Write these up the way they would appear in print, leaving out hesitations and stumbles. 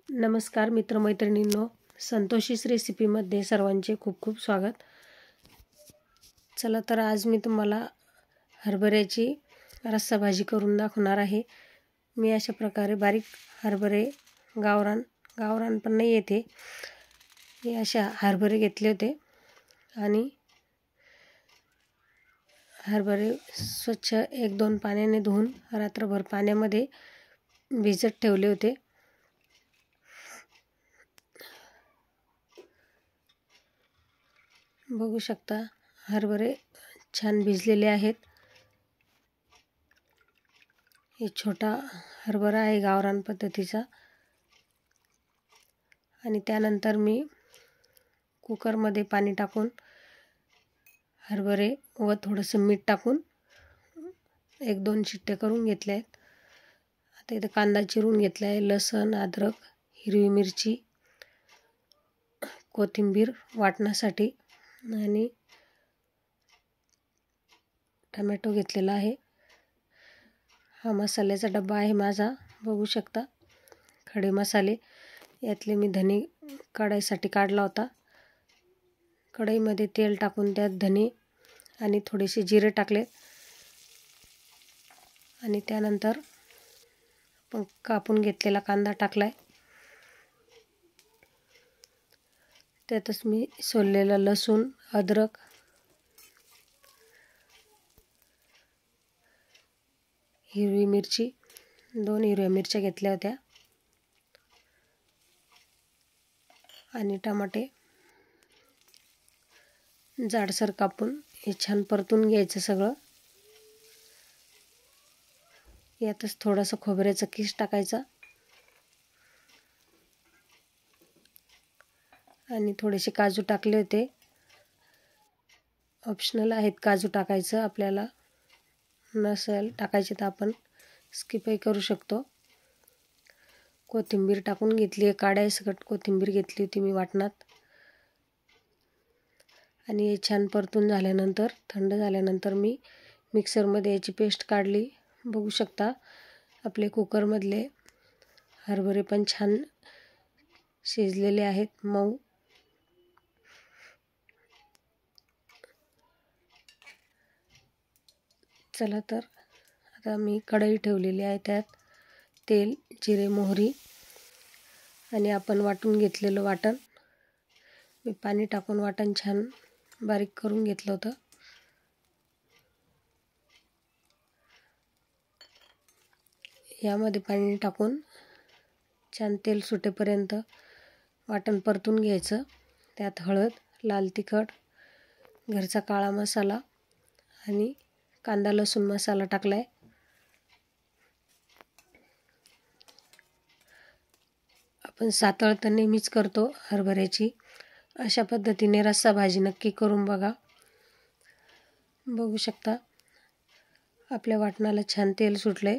नमस्कार मित्रमैत्रिणींनो, संतोषीस रेसिपीमध्ये सर्वांचे खूप खूप स्वागत। चला तर आज मी तुम्हाला हरभऱ्याची रस्सा भाजी करून दाखवणार आहे। मी अशा प्रकारे बारीक हरभरे गावरान पण नाही येते, हे अशा हरभरे घेतले होते आणि हरभरे स्वच्छ 1-2 पाण्याने धुवून रात्रभर पाण्यामध्ये भिजत ठेवले होते। बघू शकता हरभरे छान भिजलेले आहेत। हे छोटा हरभरा आहे गावरान पद्धतीचा। आणि त्यानंतर मी कुकरमध्ये पाणी टाकून हरभरे व थोडंसं मीठ टाकून 1-2 शिट्टे करून घेतले आहेत। आता इथे कांदा चिरून घेतला आहे, लसूण, अद्रक, हिरवी मिरची, कोथिंबीर वाटण्यासाठी आणि टोमॅटो घेतलेला आहे। हा मसाल्याचा डब्बा आहे माझा, बघू शकता। खडे मसाले यातले मी धने काढायसाठी काढला होता। कढईमध्ये तेल टाकून त्यात धने आणि थोडेसे जिरे टाकले आणि त्यानंतर आपण कापून घेतलेला कांदा टाकलाय। त्यातच मी सोललेला लसूण, अद्रक, हिरवी मिरची, 2 हिरव्या मिरच्या घेतल्या होत्या आणि टमाटे जाडसर कापून हे छान परतून घ्यायचं सगळं। यातच थोडासा खोबऱ्याचा किस टाकायचा आणि थोडेसे काजू टाकले होते। ऑप्शनल आहेत काजू टाकायचं, आपल्याला नसेल टाकायचे तर आपण स्किपही करू शकतो। कोथिंबीर टाकून घेतली आहे, काड्यासकट कोथिंबीर घेतली होती मी वाटणात। आणि हे छान परतून झाल्यानंतर थंड झाल्यानंतर मी मिक्सरमध्ये याची पेस्ट काढली। बघू शकता आपले कुकरमधले हरभरे पण छान शिजलेले आहेत, मऊ। चला तर आता मी कढई ठेवलेली आहे, त्यात तेल, जिरे, मोहरी आणि आपण वाटून घेतलेलं वाटण, मी पाणी टाकून वाटण छान बारीक करून घेतलं होतं। यामध्ये पाणी टाकून छान तेल सुटेपर्यंत वाटण परतून घ्यायचं। त्यात हळद, लाल तिखट, घरचा काळा मसाला आणि कांदा लसूण मसाला टाकलाय। आपण सातळ तर नेहमीच करतो हरभऱ्याची, अशा पद्धतीने रस्सा भाजी नक्की करून बघा। बघू शकता आपल्या वाटणाला छान तेल सुटले।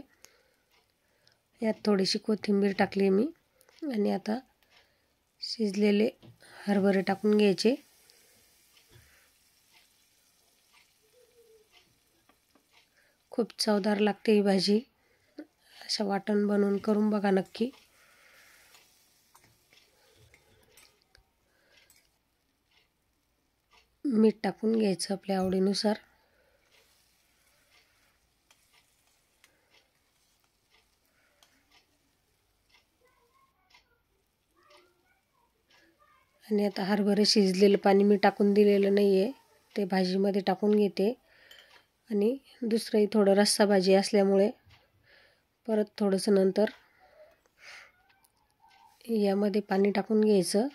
यात थोडीशी कोथिंबीर टाकली मी आणि आता शिजलेले हरभरे टाकून घ्यायचे। खूप चवदार लागते ही भाजी, अशा वाटण बनवून करून बघा नक्की। मीठ टाकून घ्यायचं आपल्या आवडीनुसार। आणि आता हरभरे शिजलेलं पाणी मी टाकून दिलेलं नाही आहे, ते भाजीमध्ये टाकून घेते। आणि दुसरंही थोडं रस्सा भाजी असल्यामुळे परत थोडंसं नंतर यामध्ये पाणी टाकून घ्यायचं।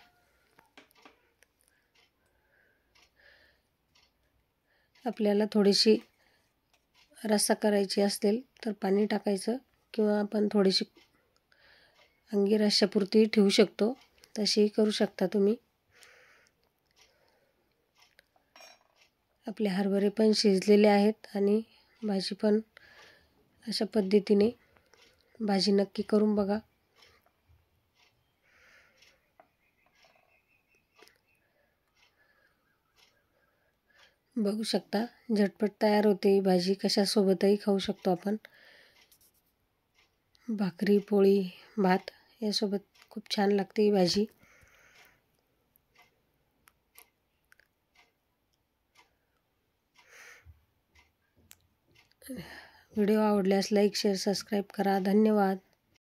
आपल्याला थोडीशी रस्सा करायची असेल तर पाणी टाकायचं, किंवा आपण थोडीशी अंगी रश्श्यापुरती ठेवू शकतो, तशीही करू शकता तुम्ही। आपले हरभरे पण शिजलेले आहेत आणि भाजी पण अशा पद्धतीने भाजी नक्की करून बघा। बघू शकता झटपट तयार होते ही भाजी, कशासोबतही खाऊ शकतो आपण। भाकरी, पोळी, भात यासोबत खूप छान लागते ही भाजी. व्हिडिओ आवडल्यास लाईक, शेअर, सबस्क्राईब करा. धन्यवाद.